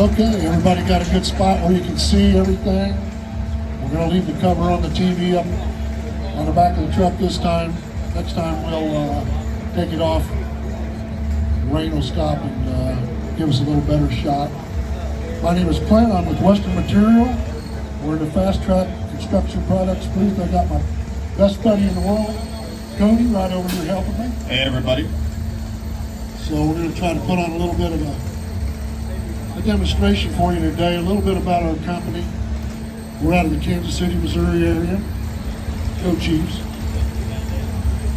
Okay, everybody got a good spot where you can see everything. We're going to leave the cover on the TV up on the back of the truck this time. Next time we'll take it off. Rain will stop and give us a little better shot. My name is Clint. I'm with Western Material. We're in the Fast Track Construction Products booth. I got my best buddy in the world, Cody, right over here helping me. Hey everybody. So we're going to try to put on a little bit of a demonstration for you today, a little bit about our company. We're out of the Kansas City, Missouri area. Go Chiefs.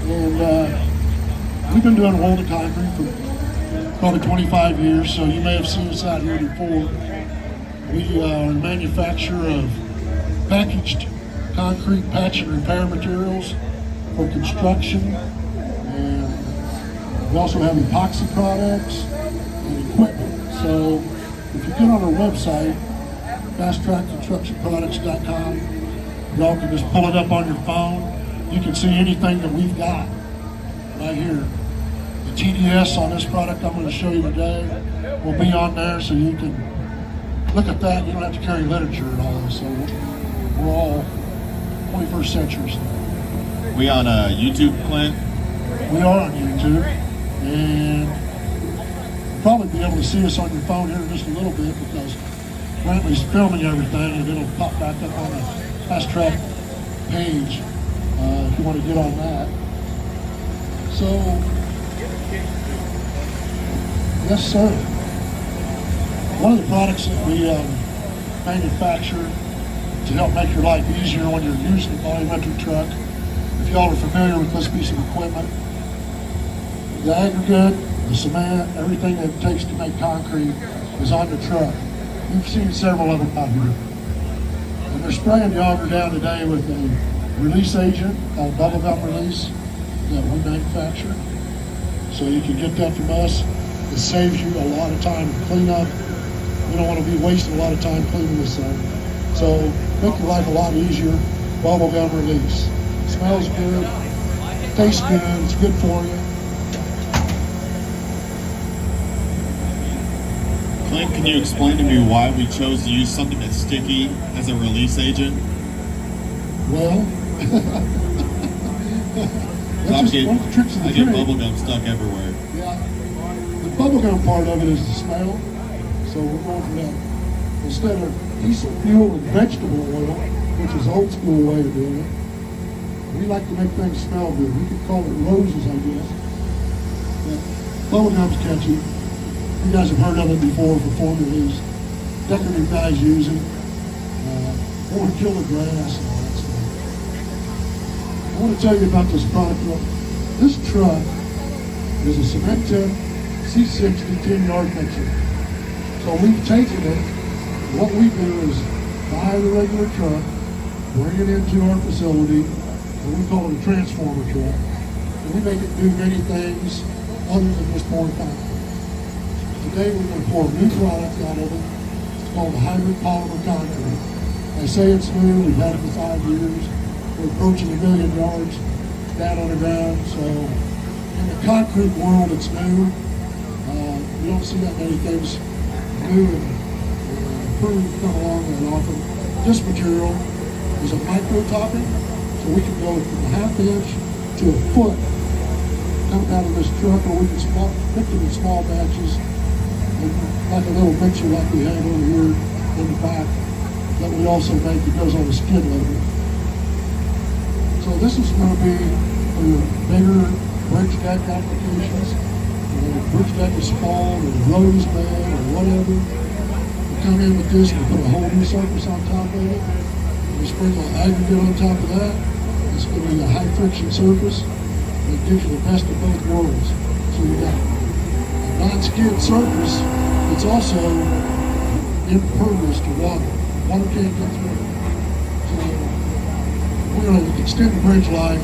And we've been doing welded concrete for probably 25 years, so you may have seen us out here before. We are a manufacturer of packaged concrete patch and repair materials for construction. And we also have epoxy products and equipment. So if you get on our website, fasttrackconstructionproducts.com, y'all can just pull it up on your phone. You can see anything that we've got right here. The TDS on this product I'm going to show you today will be on there, so you can look at that. You don't have to carry literature at all. So we're all 21st century stuff. We on YouTube, Clint? We are on YouTube, and you'll probably be able to see us on your phone here in just a little bit because Brantley's filming everything, and it'll pop back up on the Fast Track page if you want to get on that. So, yes sir. One of the products that we manufacture to help make your life easier when you're using a volumetric truck, if y'all are familiar with this piece of equipment, the aggregate, the cement, everything that it takes to make concrete is on the truck. You've seen several of them out here. And they're spraying the auger down today with a release agent called bubble gum release that we manufacture. So you can get that from us. It saves you a lot of time to clean up. You don't want to be wasting a lot of time cleaning this thing. So make your life a lot easier. Bubble gum release. Smells good, tastes good, it's good for you. Clint, can you explain to me why we chose to use something that's sticky as a release agent? Well, I that's just one of the tricks of the get trade. bubblegum stuck everywhere. Yeah, the bubblegum part of it is the smell. So we're going for that. Instead of diesel fuel and vegetable oil, which is old school way of doing it, we like to make things smell good. We could call it roses, I guess. But bubblegum's catchy. You guys have heard of it before for formulas. Decorative guys use it. Or kill the grass and all that stuff. I want to tell you about this product. This truck is a cement tip C60 10-yard mixer. So we've taken it. What we do is buy the regular truck, bring it into our facility, and we call it a transformer truck. And we make it do many things other than just pour concrete. Today we're going to pour a new product out of it. It's called the hybrid polymer concrete. They say it's new. We've had it for 5 years. We're approaching 1 million yards down on the ground. So in the concrete world, it's new. You don't see that many things new and improved come along that often. This material is a micro topping, so we can go from a ½ inch to a foot coming out of this truck, or we can pick them in small batches, like a little mixer like we have over here in the back that we also make that goes on the skid loader. So this is going to be for your bigger bridge deck applications. Bridge deck is small or rose bed or whatever. We come in with this, we put a whole new surface on top of it. We sprinkle aggregate on top of that. It's going to be a high friction surface. It gives you the best of both worlds. So you got a non-skid surface. It's also impervious to water. Water can't get through it. So we're going to extend the bridge life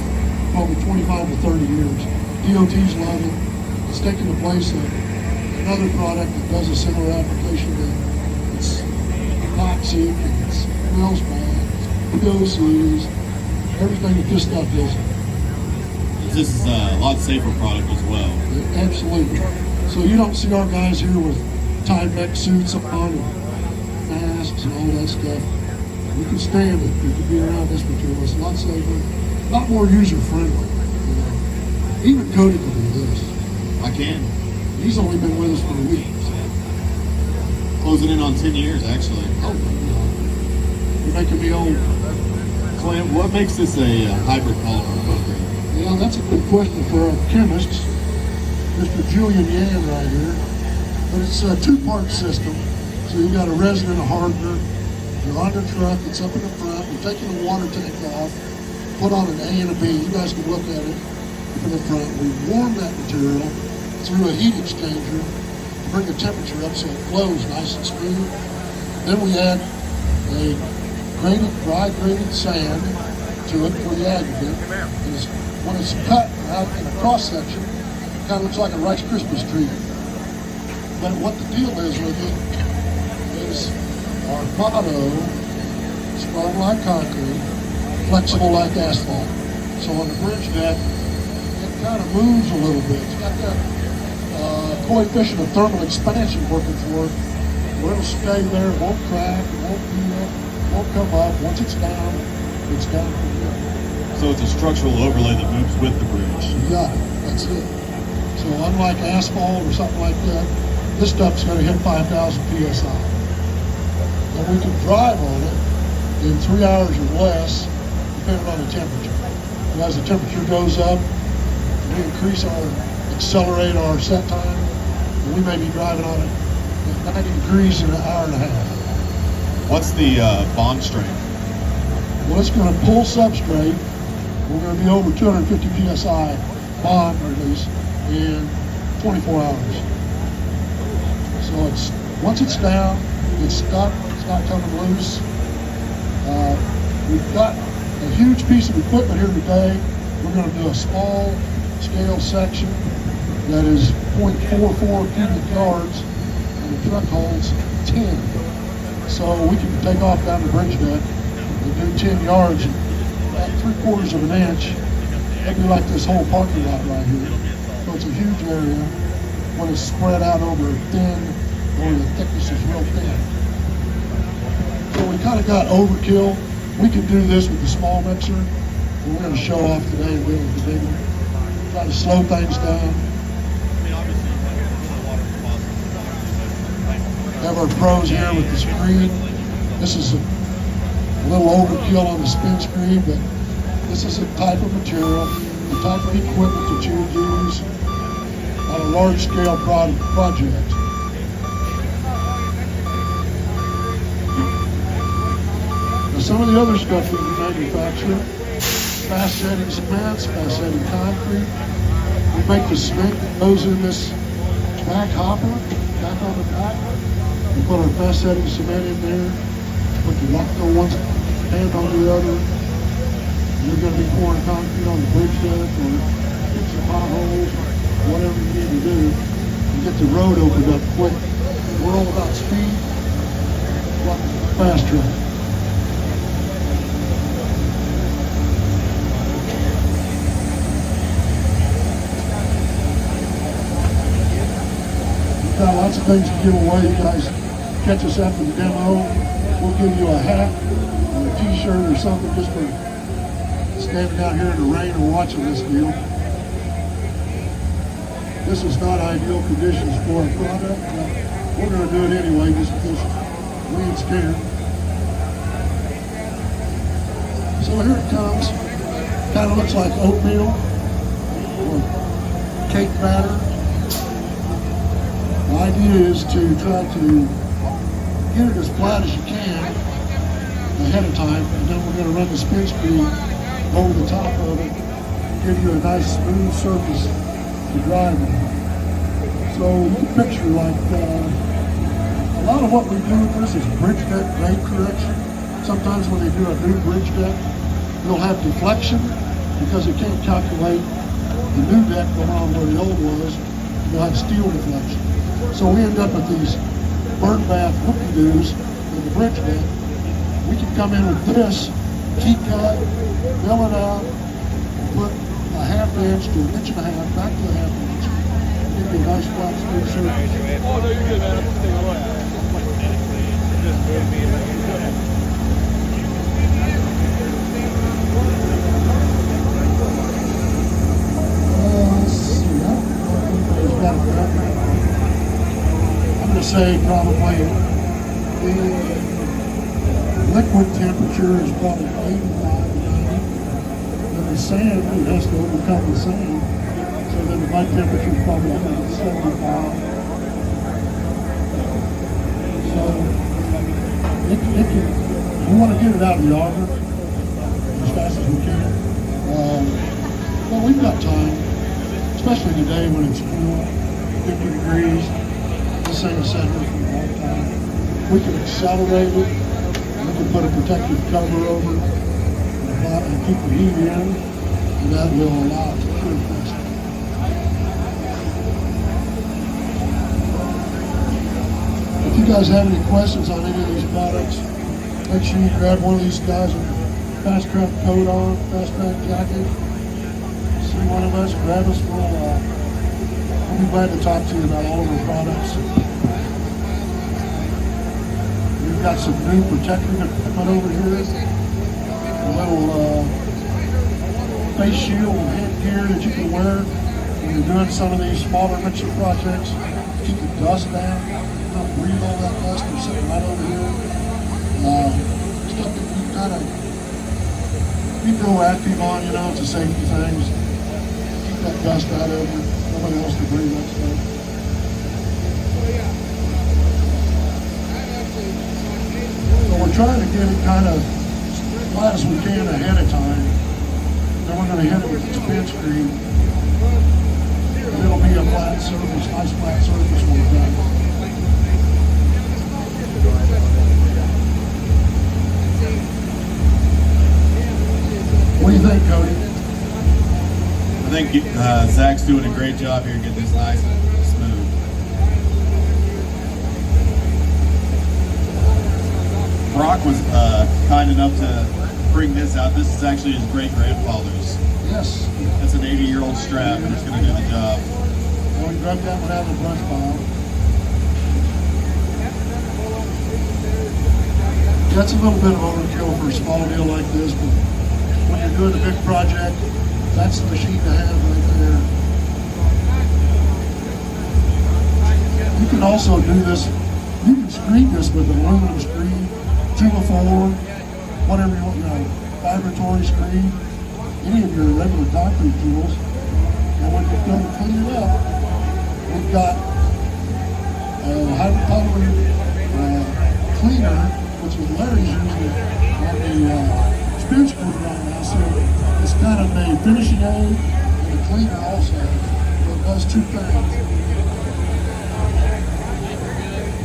probably 25 to 30 years. DOTs love it. It's taking the place of another product that does a similar application that it's toxic and it smells bad, POCs, everything that this stuff does. This is a lot safer product as well. Absolutely. So you don't see our guys here with Tyvek suits on, and masks and all that stuff. You can stand it. You can be around this material. It's a lot safer, a lot more user friendly. You know. Even Cody can do this. I can. He's only been with us for a week. So. Closing in on 10 years, actually. Oh my God. You're making me old. Clint, what makes this a hybrid polymer concrete? Yeah, that's a good question for our chemists. Mr. Julian Yan right here. But it's a two-part system. So you got a resin and a hardener. You're on the truck, it's up in the front. You're taking the water tank off, put on an A and a B. You guys can look at it up in the front. We warm that material through a heat exchanger to bring the temperature up so it flows nice and smooth. Then we add a dry graded sand to it for the aggregate. When it's cut out in a cross section, it kind of looks like a Rice Krispies treat. But what the deal is with it is our motto, strong like concrete, flexible like asphalt. So on the bridge deck, it kind of moves a little bit. It's got that coefficient of thermal expansion working for it, where it'll stay there, it won't crack, it won't heat up, it won't come up. Once it's down from there. So it's a structural overlay that moves with the bridge. You got it, that's it. So unlike asphalt or something like that, this stuff's gonna hit 5,000 PSI. And we can drive on it in 3 hours or less, depending on the temperature. And as the temperature goes up, we accelerate our set time, and we may be driving on it at 90 degrees in an hour and a half. What's the bond strength? Well, it's going to pull substrate. We're going to be over 250 PSI bond release in 24 hours. So once it's down, it's stuck. It's not coming loose. We've got a huge piece of equipment here today. We're going to do a small scale section that is 0.44 cubic yards, and the truck holds 10. So we can take off down the bridge deck and do 10 yards, about 3/4 of an inch. Maybe like this whole parking lot right here. So it's a huge area when it's spread out over a thin, or the thickness is real thin. So we kind of got overkill. We can do this with the small mixer. We're going to show off today and do it with the big one. Try to slow things down. Have our pros here with the screen. This is a little overkill on the spin screen, but this is a type of material, the type of equipment that you would use on a large scale project. Some of the other stuff that we manufacture, fast setting cements, fast setting concrete. We make the cement that goes in this back hopper, back on the back. We put our fast setting cement in there, put the lock on one hand on the other. You're going to be pouring concrete on the bridge deck or fixing potholes, whatever you need to do to get the road opened up quick. We're all about speed, fast track. Got lots of things to give away. You guys catch us after the demo. We'll give you a hat or a t-shirt or something just for standing out here in the rain and watching this deal. This is not ideal conditions for a product, but we're going to do it anyway just because we ain't scared. So here it comes. Kind of looks like oatmeal or cake batter. The idea is to try to get it as flat as you can ahead of time, and then we're going to run the spin screen over the top of it, give you a nice smooth surface to drive on. So you can picture like a lot of what we do with this is bridge deck grade correction. Sometimes when they do a new bridge deck, they'll have deflection because it can't calculate the new deck going on where the old was. They'll have steel deflection. So we end up with these burn bath whoopie-doos in the bridge deck. We can come in with this, key cut, mill it out, put a 1/2 inch to 1.5 inches, back to a 1/2 inch, give you a nice flat smooth surface. Oh, no, you're good, man. I'm just taking a look. Just move me. Let's see. I don't know if anybody's got it right now. I'm going to say probably the liquid temperature is probably 85 to 90. And the sand, it has to overcome the sand. So then the light temperature is probably 175. So it can, we want to get it out of the auger as fast as we can. Well, we've got time, especially today when it's cool, 50 degrees. This thing is set here for a long time. We can accelerate it. We can put a protective cover over it and keep the heat in, and that will allow it to cure faster. If you guys have any questions on any of these products, make sure you grab one of these guys with a Fast Track coat on, Fast Track jacket. See one of us, grab us. We'll be glad to talk to you about all of our products. We've got some new protective equipment over here. A little face shield and headgear that you can wear when you're doing some of these smaller mixer projects. Keep the dust down. Don't breathe all that dust. They're sitting right over here. Stuff that you kind of be proactive on, you know, it's a safety thing. Keep that dust out of it. Nobody wants to breathe that stuff. So we're trying to get it kind of flat as we can ahead of time. Then we're going to hit it with the spin screen. And it'll be a flat surface, nice flat surface when we're done. What do you think, Cody? I think Zach's doing a great job here getting this nice and smooth. Brock was kind enough to bring this out. This is actually his great-grandfather's. Yes. That's an 80-year-old strap, and it's going to do the job. Well, we grabbed that one out of the brush pile. That's a little bit of overkill for a small deal like this, but when you're doing a big project, that's the machine to have right there. You can also do this, you can screen this with an aluminum screen, 2x4, whatever you want, vibratory screen, any of your regular concrete tools. And when you're going to clean it up, we've got a hydropolymer cleaner, which is Larry's using on the spin screw right now. So it's kind of a finishing aid and a cleaner also. So it does two things.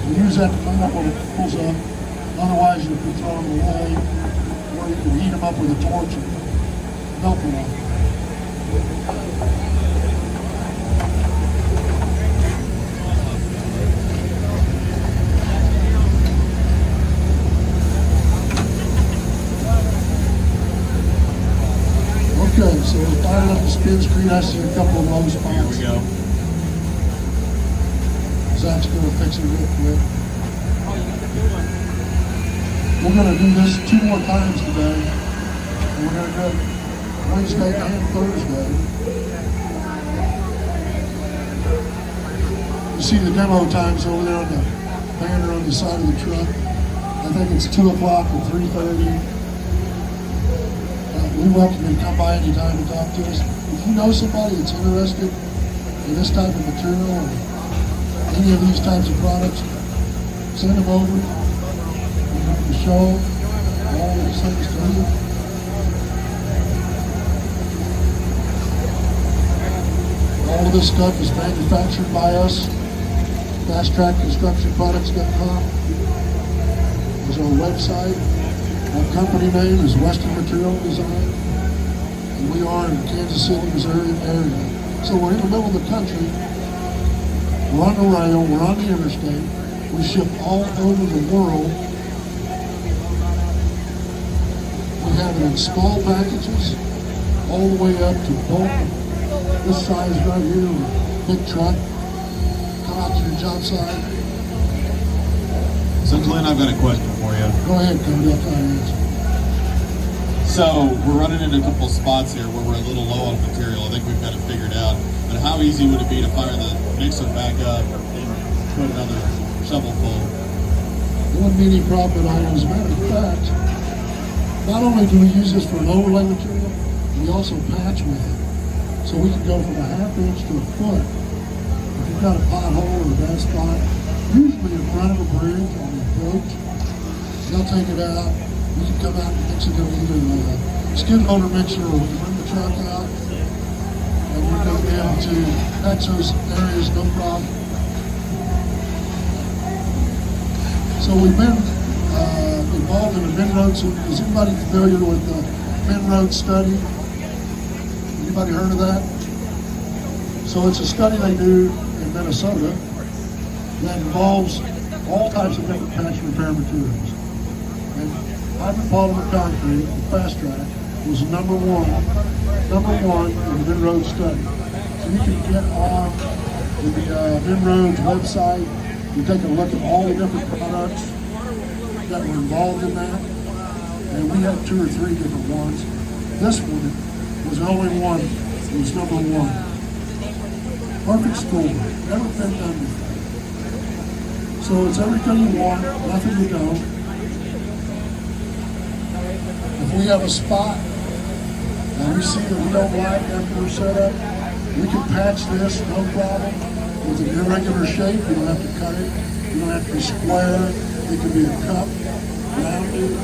You use that to clean up when it pulls up. Otherwise, you can throw them away, or you can heat them up with a torch and melt them off. Okay, so we're firing up the spin screen. I see a couple of low spots. Here we go. Zach's going to fix it real quick. We're going to do this 2 more times today. And we're going to do it Wednesday and Thursday. You see the demo times over there on the banner on the side of the truck. I think it's 2 o'clock and 3:30. We welcome you to come by anytime to talk to us. If you know somebody that's interested in this type of material or any of these types of products, send them over. We can show all these things to you. All of this stuff is manufactured by us. FastTrackConstructionProducts.com is our website. Our company name is Western Material Design, and we are in Kansas City, Missouri area. So we're in the middle of the country. We're on the rail, we're on the interstate. We ship all over the world. We have it in small packages, all the way up to bulk. This size right here, big truck, out to the job site. So, Clint, I've got a question for you. Go ahead, Cody, I'll try to answer. So, we're running into a couple spots here where we're a little low on material. I think we've got it figured out. But how easy would it be to fire the mixer back up and put another shovel full? It wouldn't be any problem at all. As a matter of fact, not only do we use this for an overlay material, we also patch with it. So we can go from a half inch to a foot. If you've got a pothole or a bad spot, usually in front of a bridge on the approach, they'll take it out. We can come out and mix it in either a skid loader mixer or we can bring the truck out. And we're going to be able to patch those areas, no problem. So we've been involved in a Min Road. So is anybody familiar with the Min Road study? Anybody heard of that? So it's a study they do in Minnesota that involves all types of different patch repair materials. And hydropolymer concrete, the Fast Track, was number one in the Min Road study. So you can get on the Min Road's website. You take a look at all the different products that were involved in that, and we had 2 or 3 different ones. This one was the only one that was number one. Perfect score, never been done before. So it's everything you want, nothing you don't. If we have a spot and we see that we don't like after we're set up, we can patch this, no problem. With an irregular shape, you don't have to cut it. You don't have to be square. It can be a cup, rounded.